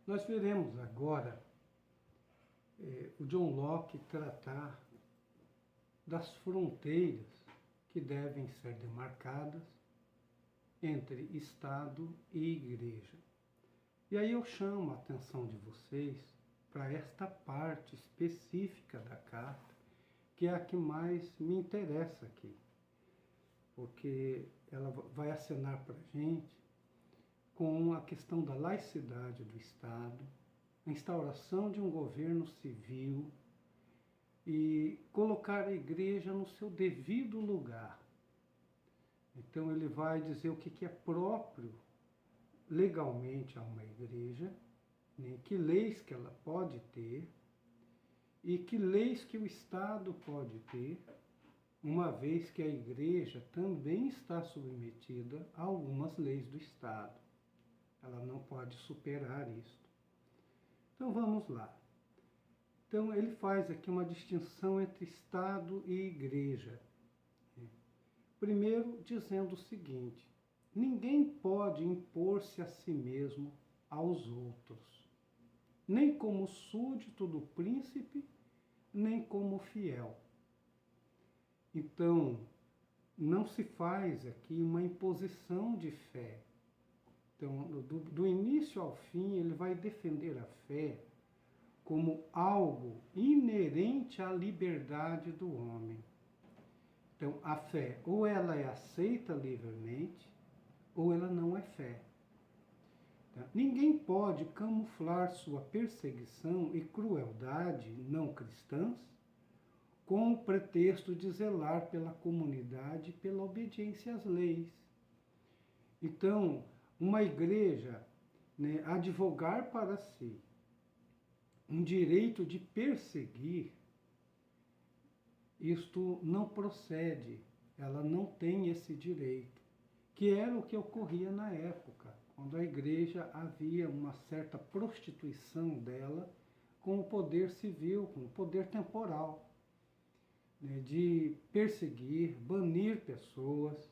Nós veremos agora o John Locke tratar das fronteiras que devem ser demarcadas entre Estado e Igreja. E aí eu chamo a atenção de vocês para esta parte específica da carta, que é a que mais me interessa aqui, porque ela vai acenar para a gente com a questão da laicidade do Estado, a instauração de um governo civil e colocar a igreja no seu devido lugar. Então ele vai dizer o que é próprio legalmente a uma igreja, né, que leis que ela pode ter e que leis que o Estado pode ter, uma vez que a igreja também está submetida a algumas leis do Estado. Ela não pode superar isto. Então vamos lá. Então ele faz aqui uma distinção entre Estado e Igreja. Primeiro dizendo o seguinte: ninguém pode impor-se a si mesmo aos outros, nem como súdito do príncipe, nem como fiel. Então, não se faz aqui uma imposição de fé. Então, do início ao fim, ele vai defender a fé como algo inerente à liberdade do homem. Então, a fé, ou ela é aceita livremente, ou ela não é fé. Tá? Ninguém pode camuflar sua perseguição e crueldade não cristãs com o pretexto de zelar pela comunidade e pela obediência às leis. Então, uma igreja, né, advogar para si um direito de perseguir, isto não procede, ela não tem esse direito, que era o que ocorria na época, quando a igreja havia uma certa prostituição dela com o poder civil, com o poder temporal, né, de perseguir, banir pessoas,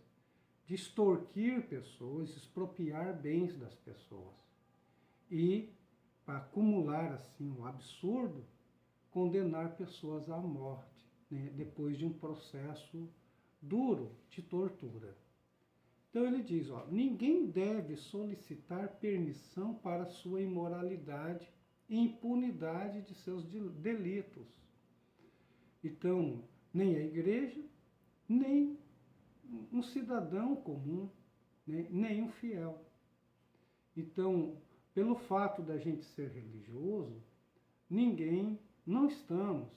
de extorquir pessoas, expropriar bens das pessoas. E, para acumular assim um absurdo, condenar pessoas à morte, né, depois de um processo duro de tortura. Então ele diz, ninguém deve solicitar permissão para sua imoralidade e impunidade de seus delitos. Então, nem a igreja, nem um cidadão comum, né, nem um fiel. Então, pelo fato da gente ser religioso, não estamos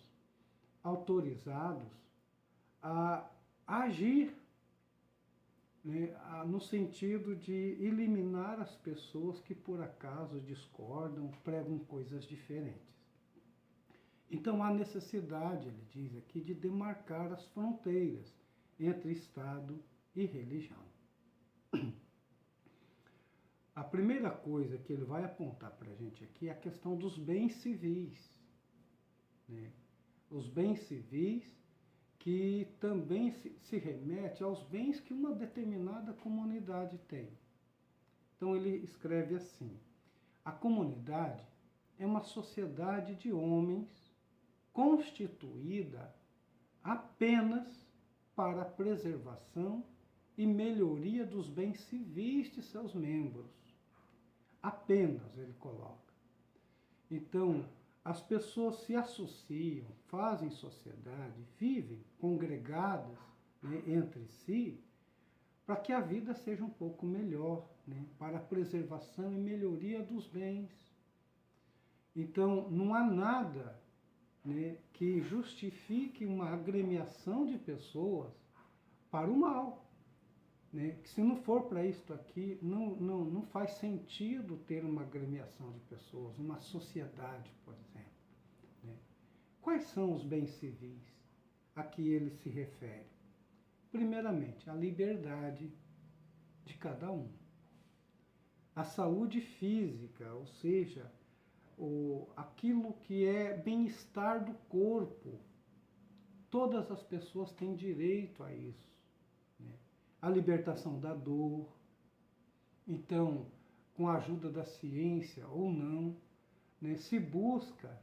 autorizados a agir, né, no sentido de eliminar as pessoas que por acaso discordam, pregam coisas diferentes. Então há necessidade, ele diz aqui, de demarcar as fronteiras entre Estado e religião. A primeira coisa que ele vai apontar para a gente aqui é a questão dos bens civis, né? Os bens civis que também se remete aos bens que uma determinada comunidade tem. Então ele escreve assim: a comunidade é uma sociedade de homens constituída apenas para a preservação e melhoria dos bens civis de seus membros. Apenas, ele coloca. Então, as pessoas se associam, fazem sociedade, vivem congregadas, né, entre si, para que a vida seja um pouco melhor, né, para a preservação e melhoria dos bens. Então, não há nada, né, que justifique uma agremiação de pessoas para o mal. Né, que se não for para isto aqui, não faz sentido ter uma agremiação de pessoas, uma sociedade, por exemplo. Né? Quais são os bens civis a que ele se refere? Primeiramente, a liberdade de cada um. A saúde física, ou seja, aquilo que é bem-estar do corpo. Todas as pessoas têm direito a isso. Né? A libertação da dor. Então, com a ajuda da ciência ou não, né, se busca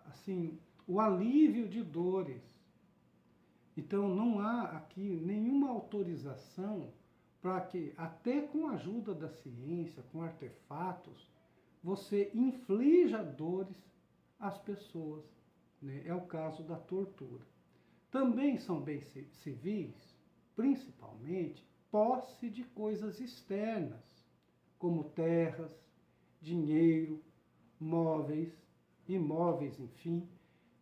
assim, o alívio de dores. Então não há aqui nenhuma autorização para que, até com a ajuda da ciência, com artefatos, você inflija dores às pessoas, né? É o caso da tortura. Também são bens civis, principalmente, posse de coisas externas, como terras, dinheiro, móveis, imóveis, enfim,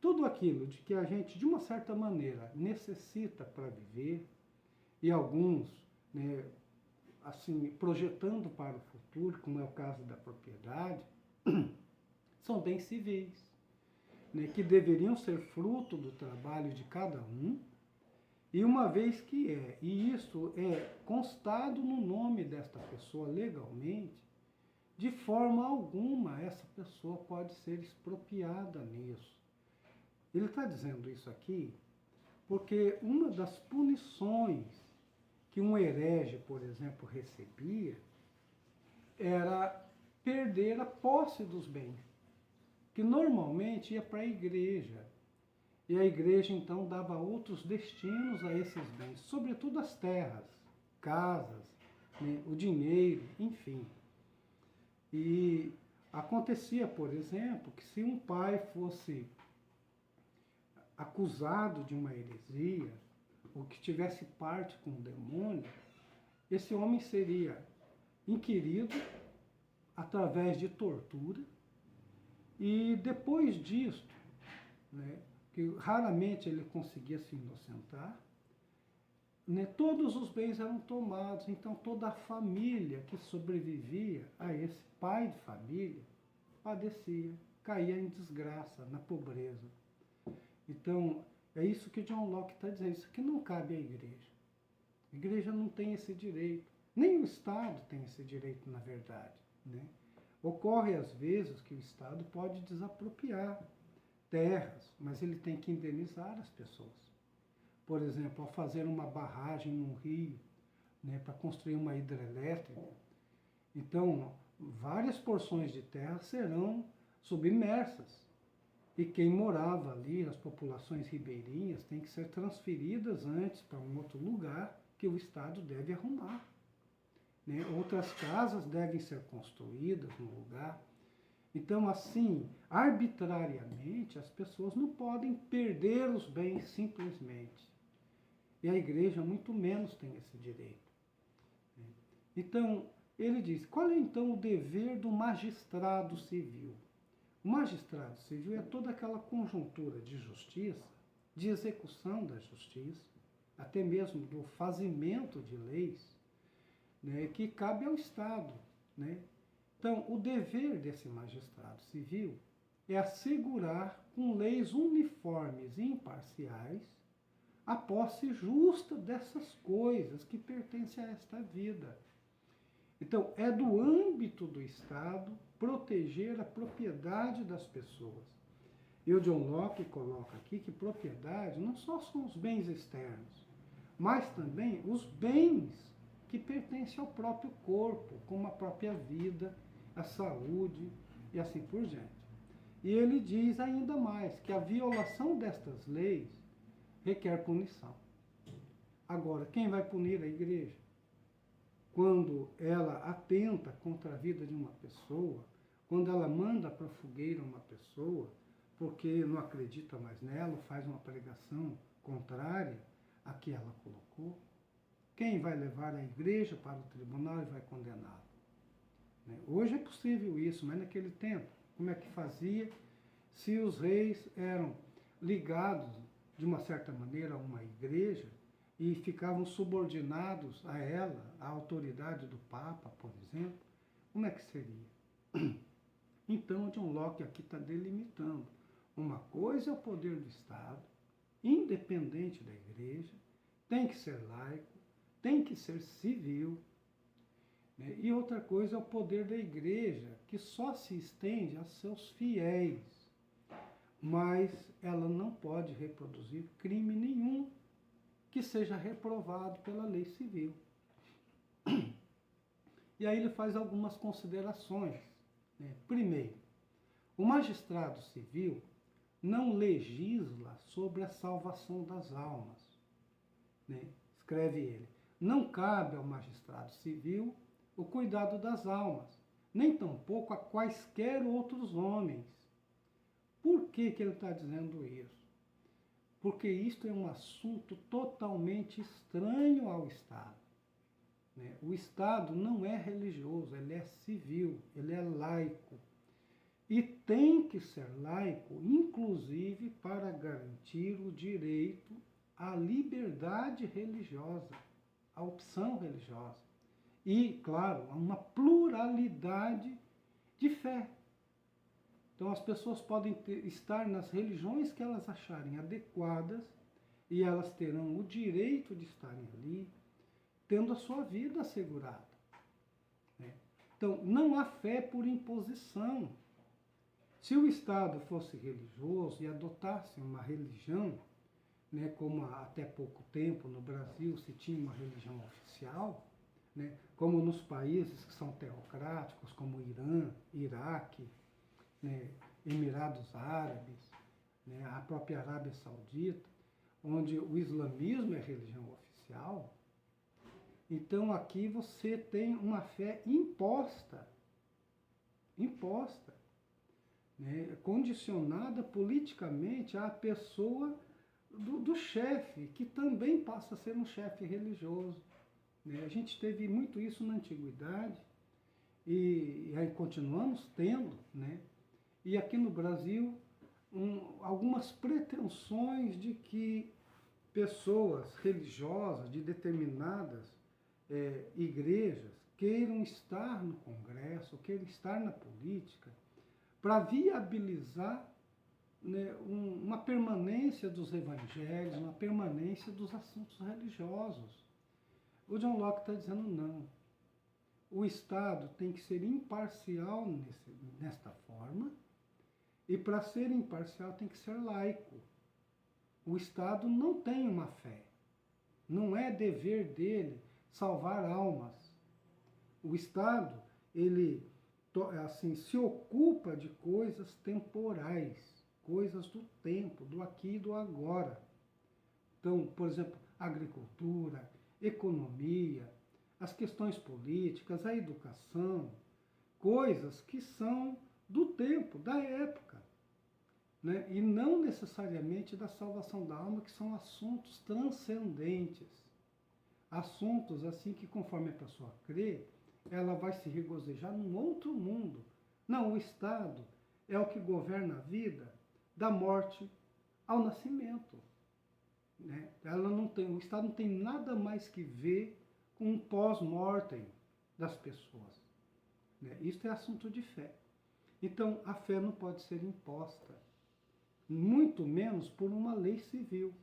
tudo aquilo de que a gente, de uma certa maneira, necessita para viver, e alguns, né, assim, projetando para o futuro, como é o caso da propriedade, são bens civis, né, que deveriam ser fruto do trabalho de cada um, e uma vez que e isso é constado no nome desta pessoa legalmente, de forma alguma essa pessoa pode ser expropriada nisso. Ele está dizendo isso aqui porque uma das punições que um herege, por exemplo, recebia era perder a posse dos bens, que normalmente ia para a igreja. E a igreja então dava outros destinos a esses bens, sobretudo as terras, casas, né, o dinheiro, enfim. E acontecia, por exemplo, que se um pai fosse acusado de uma heresia, ou que tivesse parte com o demônio, esse homem seria inquirido através de tortura, e depois disto, né, que raramente ele conseguia se inocentar, né, todos os bens eram tomados, então toda a família que sobrevivia a esse pai de família padecia, caía em desgraça, na pobreza. Então, é isso que John Locke está dizendo, isso aqui não cabe à igreja. A igreja não tem esse direito, nem o Estado tem esse direito, na verdade, né? Ocorre às vezes que o Estado pode desapropriar terras, mas ele tem que indenizar as pessoas. Por exemplo, ao fazer uma barragem num rio, né, para construir uma hidrelétrica, então várias porções de terra serão submersas. E quem morava ali, as populações ribeirinhas, tem que ser transferidas antes para um outro lugar que o Estado deve arrumar, né? Outras casas devem ser construídas no lugar. Então, assim, arbitrariamente, as pessoas não podem perder os bens simplesmente. E a igreja muito menos tem esse direito. Então, ele diz, qual é então o dever do magistrado civil? O magistrado civil é toda aquela conjuntura de justiça, de execução da justiça, até mesmo do fazimento de leis, né, que cabe ao Estado, né? Então, o dever desse magistrado civil é assegurar, com leis uniformes e imparciais, a posse justa dessas coisas que pertencem a esta vida. Então, é do âmbito do Estado proteger a propriedade das pessoas. E o John Locke coloca aqui que propriedade não só são os bens externos, mas também os bens que pertencem ao próprio corpo, como a própria vida, a saúde e assim por diante. E ele diz ainda mais que a violação destas leis requer punição. Agora, quem vai punir a igreja? Quando ela atenta contra a vida de uma pessoa, quando ela manda para a fogueira uma pessoa, porque não acredita mais nela, ou faz uma pregação contrária à que ela colocou, quem vai levar a igreja para o tribunal e vai condená-la? Hoje é possível isso, mas naquele tempo, como é que fazia se os reis eram ligados, de uma certa maneira, a uma igreja, e ficavam subordinados a ela, à autoridade do Papa, por exemplo? Como é que seria? Então, John Locke aqui está delimitando. Uma coisa é o poder do Estado, independente da igreja, tem que ser laico, tem que ser civil, né? E outra coisa é o poder da igreja, que só se estende a seus fiéis, mas ela não pode reproduzir crime nenhum que seja reprovado pela lei civil. E aí ele faz algumas considerações. Né? Primeiro, o magistrado civil não legisla sobre a salvação das almas. Né? Escreve ele. Não cabe ao magistrado civil o cuidado das almas, nem tampouco a quaisquer outros homens. Por que ele está dizendo isso? Porque isto é um assunto totalmente estranho ao Estado. Né? O Estado não é religioso, ele é civil, ele é laico. E tem que ser laico, inclusive para garantir o direito à liberdade religiosa, à opção religiosa. E, claro, a uma pluralidade de fé. Então as pessoas podem estar nas religiões que elas acharem adequadas e elas terão o direito de estarem ali, tendo a sua vida assegurada. Né? Então não há fé por imposição. Se o Estado fosse religioso e adotasse uma religião, né, como até pouco tempo no Brasil se tinha uma religião oficial, né, como nos países que são teocráticos, como Irã, Iraque, né, Emirados Árabes, né, a própria Arábia Saudita, onde o islamismo é religião oficial, então aqui você tem uma fé imposta, né, condicionada politicamente à pessoa do chefe, que também passa a ser um chefe religioso. Né? A gente teve muito isso na antiguidade e aí continuamos tendo, né? E aqui no Brasil, algumas pretensões de que pessoas religiosas de determinadas igrejas queiram estar no Congresso, queiram estar na política, para viabilizar, né, uma permanência dos evangelhos, uma permanência dos assuntos religiosos. O John Locke está dizendo não. O Estado tem que ser imparcial nesta forma, e para ser imparcial tem que ser laico. O Estado não tem uma fé. Não é dever dele salvar almas. O Estado, ele assim, se ocupa de coisas temporais, coisas do tempo, do aqui e do agora. Então, por exemplo, agricultura, economia, as questões políticas, a educação, coisas que são do tempo, da época, né? E não necessariamente da salvação da alma, que são assuntos transcendentes, assuntos assim que, conforme a pessoa crê, ela vai se regozijar num outro mundo. Não, o Estado é o que governa a vida da morte ao nascimento. Né? O Estado não tem nada mais que ver com o pós-mortem das pessoas. Né? Isso é assunto de fé. Então, a fé não pode ser imposta, muito menos por uma lei civil.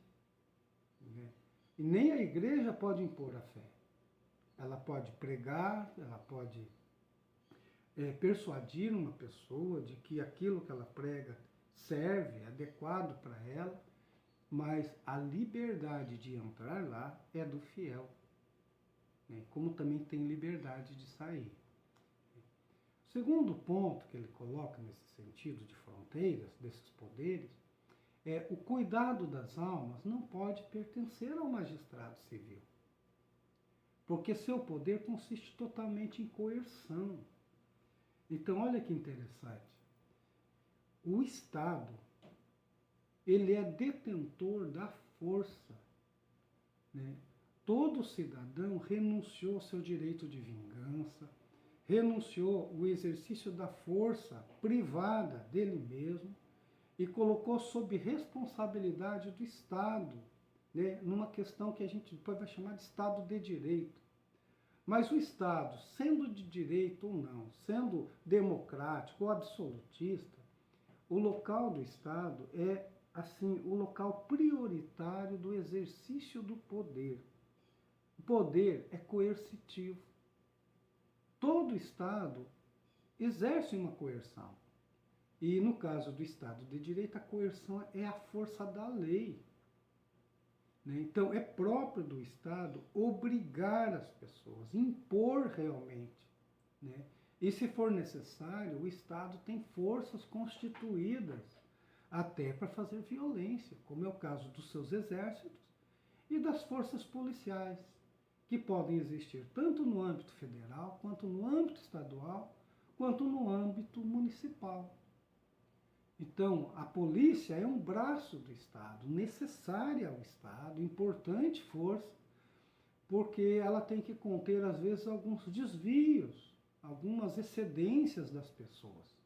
Né? E nem a igreja pode impor a fé. Ela pode pregar, ela pode persuadir uma pessoa de que aquilo que ela prega serve, é adequado para ela, mas a liberdade de entrar lá é do fiel, né? Como também tem liberdade de sair. O segundo ponto que ele coloca nesse sentido de fronteiras, desses poderes, é o cuidado das almas não pode pertencer ao magistrado civil, porque seu poder consiste totalmente em coerção. Então, olha que interessante. O Estado, ele é detentor da força. Né? Todo cidadão renunciou ao seu direito de vingança, renunciou ao exercício da força privada dele mesmo e colocou sob responsabilidade do Estado, né, numa questão que a gente depois vai chamar de Estado de Direito. Mas o Estado, sendo de direito ou não, sendo democrático ou absolutista, o local do Estado é, assim, o local prioritário do exercício do poder. O poder é coercitivo. Todo Estado exerce uma coerção. E no caso do Estado de Direito, a coerção é a força da lei. Né? Então, é próprio do Estado obrigar as pessoas, impor realmente. né? E se for necessário, o Estado tem forças constituídas até para fazer violência, como é o caso dos seus exércitos e das forças policiais, que podem existir tanto no âmbito federal, quanto no âmbito estadual, quanto no âmbito municipal. Então, a polícia é um braço do Estado, necessária ao Estado, importante força, porque ela tem que conter, às vezes, alguns desvios, algumas excedências das pessoas.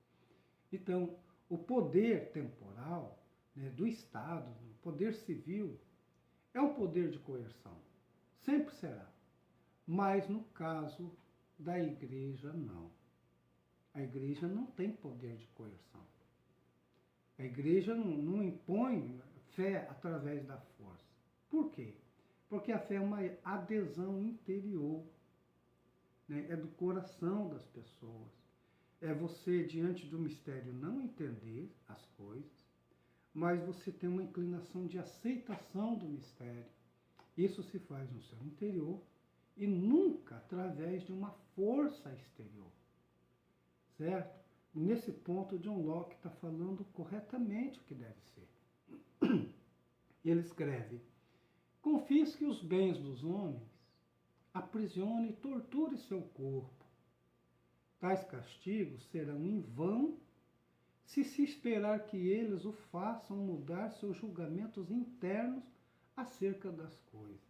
Então, o poder temporal, né, do Estado, o poder civil, é um poder de coerção. Sempre será. Mas no caso da igreja, não. A igreja não tem poder de coerção. A igreja não impõe fé através da força. Por quê? Porque a fé é uma adesão interior, né? É do coração das pessoas. É você, diante do mistério, não entender as coisas, mas você tem uma inclinação de aceitação do mistério. Isso se faz no seu interior e nunca através de uma força exterior. Certo? Nesse ponto, John Locke está falando corretamente o que deve ser. Ele escreve: confisque os bens dos homens, aprisione e torture seu corpo. Tais castigos serão em vão se esperar que eles o façam mudar seus julgamentos internos acerca das coisas.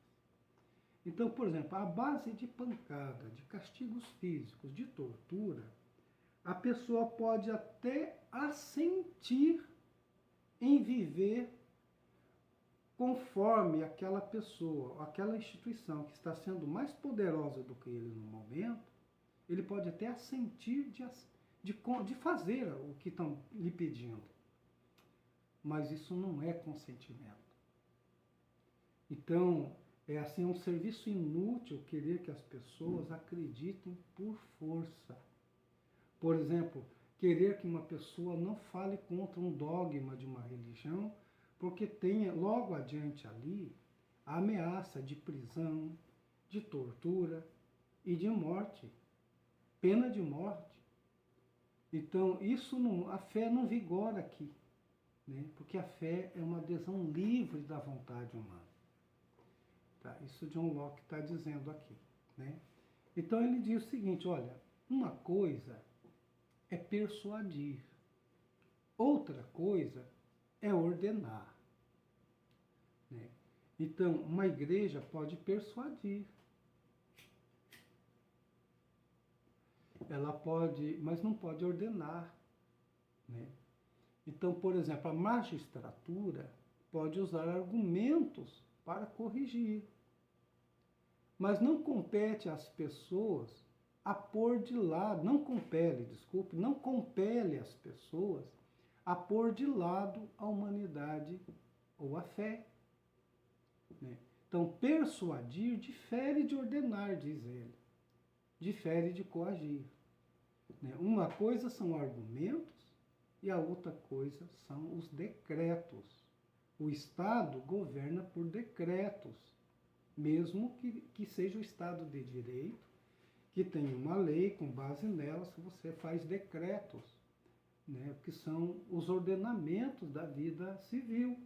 Então, por exemplo, à base de pancada, de castigos físicos, de tortura, a pessoa pode até assentir em viver conforme aquela pessoa, aquela instituição que está sendo mais poderosa do que ele no momento, ele pode até assentir de fazer o que estão lhe pedindo. Mas isso não é consentimento. Então, é assim, um serviço inútil querer que as pessoas acreditem por força. Por exemplo, querer que uma pessoa não fale contra um dogma de uma religião, porque tenha logo adiante ali a ameaça de prisão, de tortura e de morte, pena de morte. Então, a fé não vigora aqui, né? Porque a fé é uma adesão livre da vontade humana. Tá? Isso John Locke está dizendo aqui, né? Então ele diz o seguinte: olha, uma coisa é persuadir, outra coisa é ordenar, né? Então, uma igreja pode persuadir, ela pode, mas não pode ordenar, né? Então, por exemplo, a magistratura pode usar argumentos para corrigir, mas não compete às pessoas a pôr de lado, não compele as pessoas a pôr de lado a humanidade ou a fé, né? Então, persuadir difere de ordenar, diz ele, difere de coagir, né? Uma coisa são argumentos e a outra coisa são os decretos. O Estado governa por decretos, mesmo que seja o Estado de Direito, que tem uma lei, com base nelas, você faz decretos, né, que são os ordenamentos da vida civil.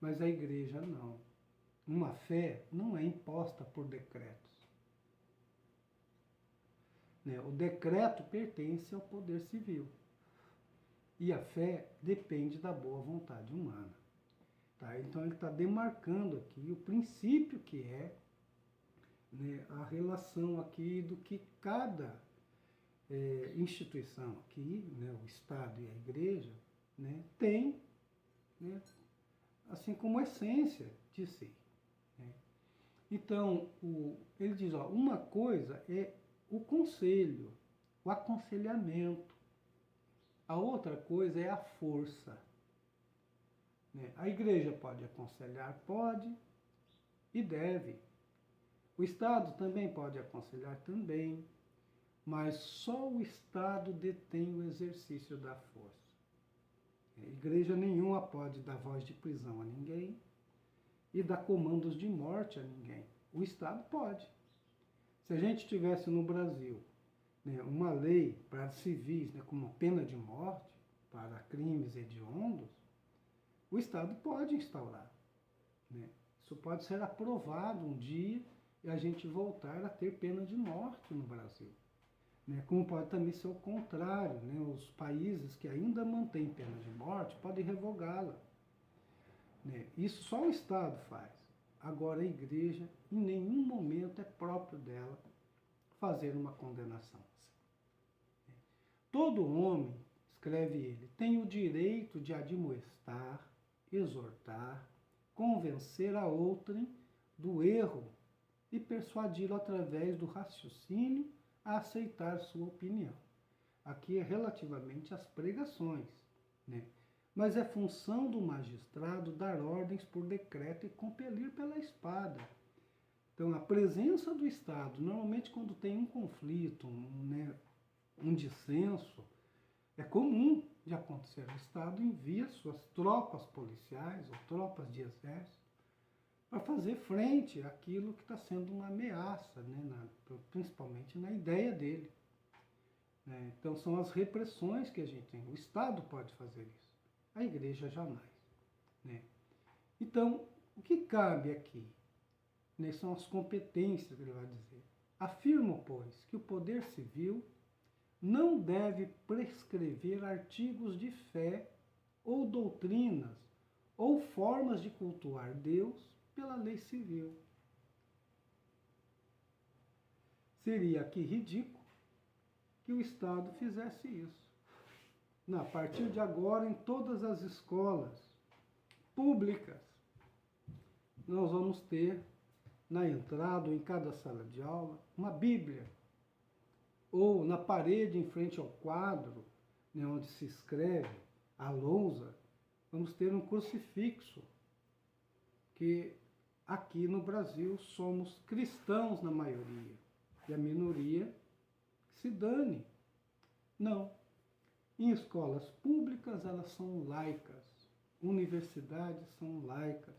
Mas a igreja não. Uma fé não é imposta por decretos, né? O decreto pertence ao poder civil. E a fé depende da boa vontade humana. Tá? Então ele está demarcando aqui o princípio que é, né, a relação aqui do que cada instituição aqui, né, o Estado e a Igreja, né, tem, né, assim como essência de si, né? Então, ele diz, ó, uma coisa é o conselho, o aconselhamento, a outra coisa é a força, né? A igreja pode aconselhar, pode e deve. O Estado também pode aconselhar, também, mas só o Estado detém o exercício da força. A igreja nenhuma pode dar voz de prisão a ninguém e dar comandos de morte a ninguém. O Estado pode. Se a gente estivesse no Brasil né, uma lei para civis, né, como pena de morte para crimes hediondos, o Estado pode instaurar. Né? Isso pode ser aprovado um dia e a gente voltar a ter pena de morte no Brasil. Né? Como pode também ser o contrário, né? Os países que ainda mantêm pena de morte podem revogá-la. Né? Isso só o Estado faz. Agora a Igreja, em nenhum momento é próprio dela fazer uma condenação. Todo homem, escreve ele, tem o direito de admoestar, exortar, convencer a outrem do erro e persuadi-lo através do raciocínio a aceitar sua opinião. Aqui é relativamente às pregações, né? Mas é função do magistrado dar ordens por decreto e compelir pela espada. Então, a presença do Estado, normalmente quando tem um conflito, um dissenso, é comum de acontecer. O Estado envia suas tropas policiais ou tropas de exército para fazer frente àquilo que está sendo uma ameaça, né, principalmente na ideia dele. Né? Então, são as repressões que a gente tem. O Estado pode fazer isso, a Igreja jamais. Né? Então, o que cabe aqui? Né, são as competências que ele vai dizer. Afirmo, pois, que o poder civil não deve prescrever artigos de fé ou doutrinas ou formas de cultuar Deus pela lei civil. Seria aqui ridículo que o Estado fizesse isso. A partir de agora, em todas as escolas públicas, nós vamos ter na entrada ou em cada sala de aula uma Bíblia, ou na parede em frente ao quadro, né, onde se escreve a lousa, vamos ter um crucifixo, que aqui no Brasil somos cristãos na maioria, e a minoria que se dane. Não. Em escolas públicas elas são laicas, universidades são laicas.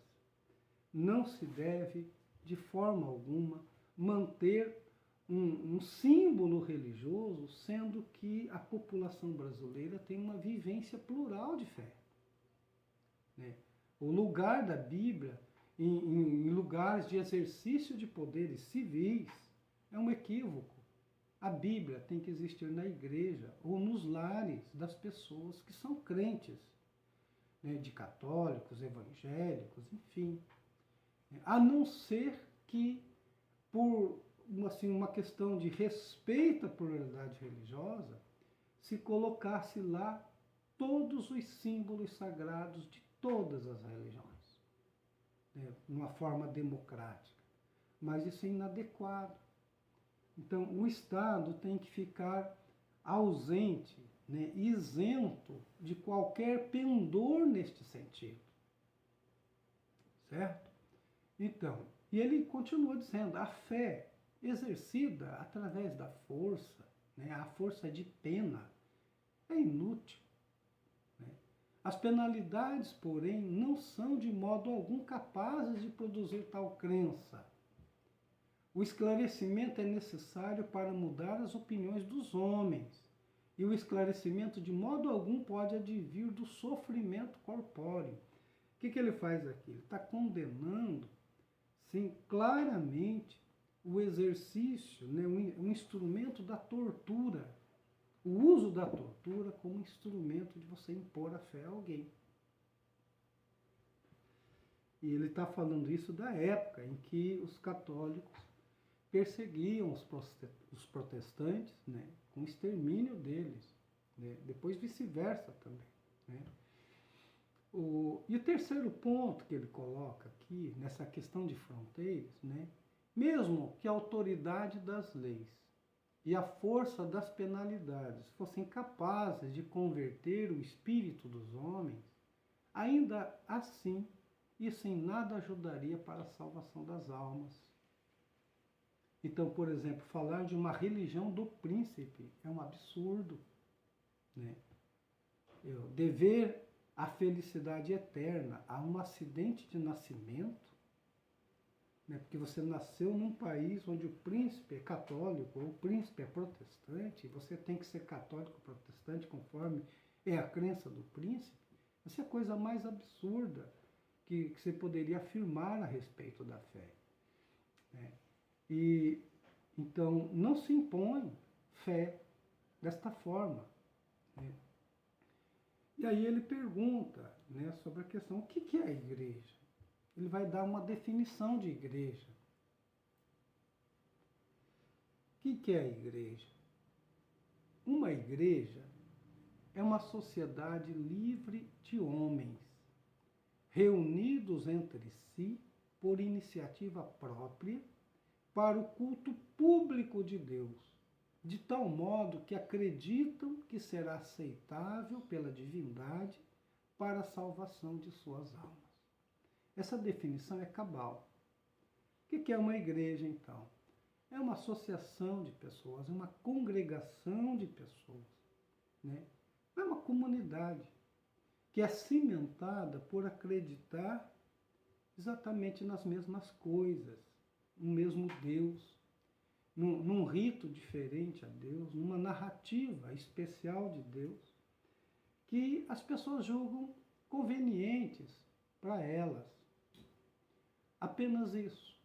Não se deve, de forma alguma, manter um símbolo religioso, sendo que a população brasileira tem uma vivência plural de fé. Né? O lugar da Bíblia em lugares de exercício de poderes civis é um equívoco. A Bíblia tem que existir na igreja ou nos lares das pessoas que são crentes, né? De católicos, evangélicos, enfim. A não ser que, por uma questão de respeito à pluralidade religiosa, se colocasse lá todos os símbolos sagrados de todas as religiões, né, de uma forma democrática. Mas isso é inadequado. Então, o Estado tem que ficar ausente, né, isento de qualquer pendor neste sentido. Certo? Então, e ele continua dizendo, a fé exercida através da força, né, a força de pena, é inútil. Né? As penalidades, porém, não são de modo algum capazes de produzir tal crença. O esclarecimento é necessário para mudar as opiniões dos homens, e o esclarecimento de modo algum pode advir do sofrimento corpóreo. O que ele faz aqui? Ele está condenando, sim, claramente, o exercício, né, um instrumento da tortura, o uso da tortura como instrumento de você impor a fé a alguém. E ele está falando isso da época em que os católicos perseguiam os protestantes, né, com o extermínio deles, né, depois vice-versa também. Né. E o terceiro ponto que ele coloca aqui, nessa questão de fronteiras, né, mesmo que a autoridade das leis e a força das penalidades fossem capazes de converter o espírito dos homens, ainda assim isso em nada ajudaria para a salvação das almas. Então, por exemplo, falar de uma religião do príncipe é um absurdo. Né? Dever a felicidade eterna a um acidente de nascimento, né? Porque você nasceu num país onde o príncipe é católico ou o príncipe é protestante, você tem que ser católico ou protestante conforme é a crença do príncipe. Essa é a coisa mais absurda que você poderia afirmar a respeito da fé, né? E então não se impõe fé desta forma, né? E aí ele pergunta, né, sobre a questão, o que é a igreja? Ele vai dar uma definição de igreja. O que é a igreja? Uma igreja é uma sociedade livre de homens, reunidos entre si por iniciativa própria para o culto público de Deus, de tal modo que acreditam que será aceitável pela divindade para a salvação de suas almas. Essa definição é cabal. O que é uma igreja, então? É uma associação de pessoas, é uma congregação de pessoas, né? É uma comunidade que é cimentada por acreditar exatamente nas mesmas coisas, no mesmo Deus, num rito diferente a Deus, numa narrativa especial de Deus, que as pessoas julgam convenientes para elas. Apenas isso.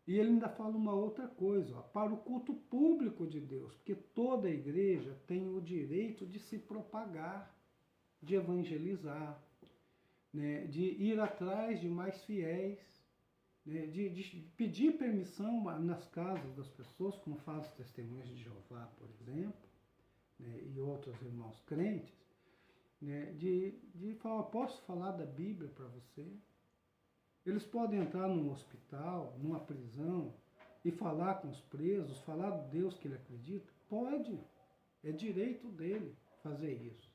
E ele ainda fala uma outra coisa, ó, para o culto público de Deus, porque toda igreja tem o direito de se propagar, de evangelizar, né, de ir atrás de mais fiéis, né, de pedir permissão nas casas das pessoas, como faz os testemunhos de Jeová, por exemplo, né, e outros irmãos crentes, né, de falar, posso falar da Bíblia para você? Eles podem entrar num hospital, numa prisão, e falar com os presos, falar do Deus que ele acredita? Pode, é direito dele fazer isso.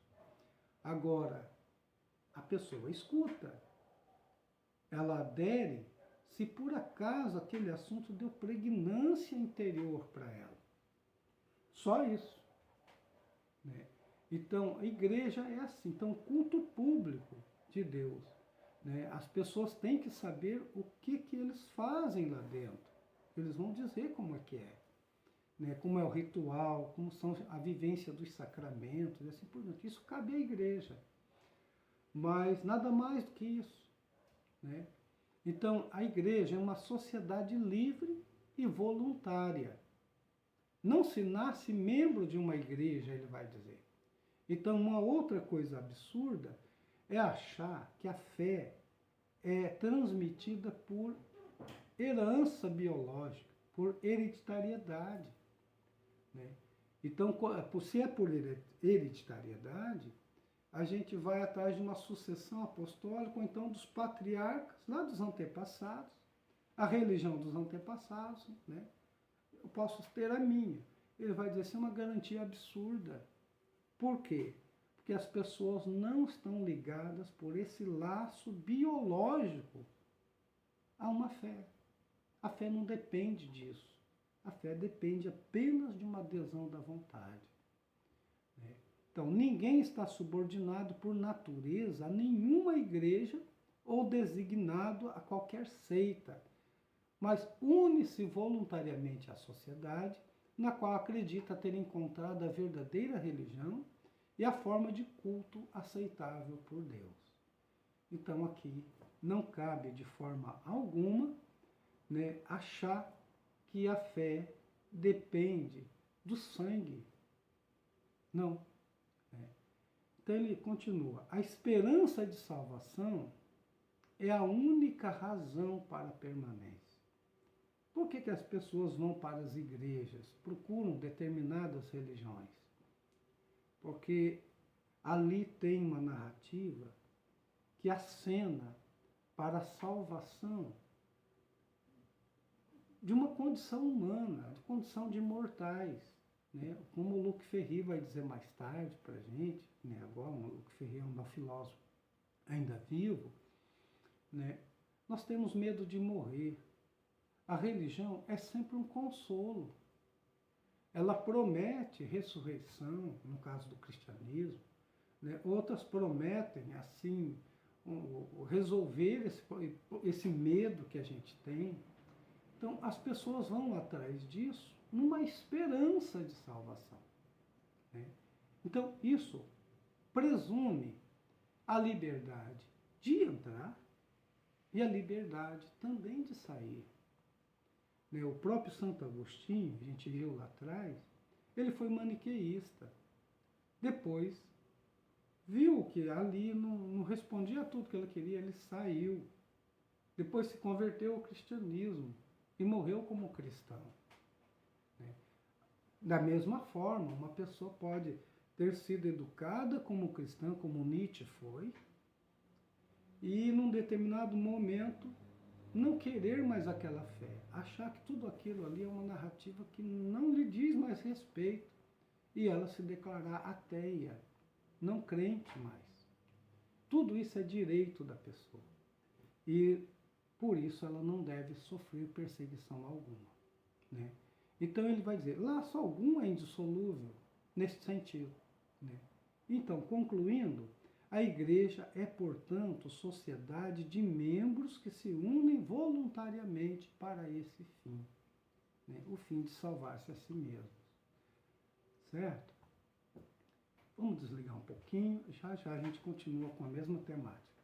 Agora, a pessoa escuta, ela adere se por acaso aquele assunto deu pregnância interior para ela. Só isso, né? Então, a igreja é assim. Então, culto público de Deus, né? As pessoas têm que saber o que eles fazem lá dentro. Eles vão dizer como é que é, né? Como é o ritual, como são a vivência dos sacramentos, e assim por diante. Isso cabe à igreja. Mas nada mais do que isso, né? Então, a igreja é uma sociedade livre e voluntária. Não se nasce membro de uma igreja, ele vai dizer. Então, uma outra coisa absurda é achar que a fé é transmitida por herança biológica, por hereditariedade, né? Então, se é por hereditariedade, a gente vai atrás de uma sucessão apostólica, ou então dos patriarcas, lá dos antepassados, a religião dos antepassados, né? Eu posso ter a minha. Ele vai dizer, isso é uma garantia absurda. Por quê? Porque as pessoas não estão ligadas por esse laço biológico a uma fé. A fé não depende disso. A fé depende apenas de uma adesão da vontade, né? Então, ninguém está subordinado por natureza a nenhuma igreja ou designado a qualquer seita, mas une-se voluntariamente à sociedade, na qual acredita ter encontrado a verdadeira religião e a forma de culto aceitável por Deus. Então, aqui não cabe de forma alguma, né, achar que a fé depende do sangue. Não. Então ele continua, a esperança de salvação é a única razão para a permanência. Por que as pessoas vão para as igrejas, procuram determinadas religiões? Porque ali tem uma narrativa que acena para a salvação de uma condição humana, de condição de mortais, né? Como o Luc Ferry vai dizer mais tarde para a gente, né? Agora o Luc Ferry é um filósofo ainda vivo, né? Nós temos medo de morrer. A religião é sempre um consolo. Ela promete ressurreição, no caso do cristianismo, né? Outras prometem, assim, resolver esse medo que a gente tem. Então, as pessoas vão atrás disso numa esperança de salvação, né? Então, isso presume a liberdade de entrar e a liberdade também de sair, né? O próprio Santo Agostinho, a gente viu lá atrás, ele foi maniqueísta. Depois, viu que ali não respondia a tudo que ele queria, ele saiu. Depois se converteu ao cristianismo e morreu como cristão, né? Da mesma forma, uma pessoa pode ter sido educada como cristã, como Nietzsche foi, e num determinado momento não querer mais aquela fé, achar que tudo aquilo ali é uma narrativa que não lhe diz mais respeito, e ela se declarar ateia, não crente mais. Tudo isso é direito da pessoa. E por isso ela não deve sofrer perseguição alguma, né? Então ele vai dizer, laço algum é indissolúvel, nesse sentido, né? Então, concluindo, a igreja é, portanto, sociedade de membros que se unem voluntariamente para esse fim, né? O fim de salvar-se a si mesmos, certo? Vamos desligar um pouquinho, já já a gente continua com a mesma temática.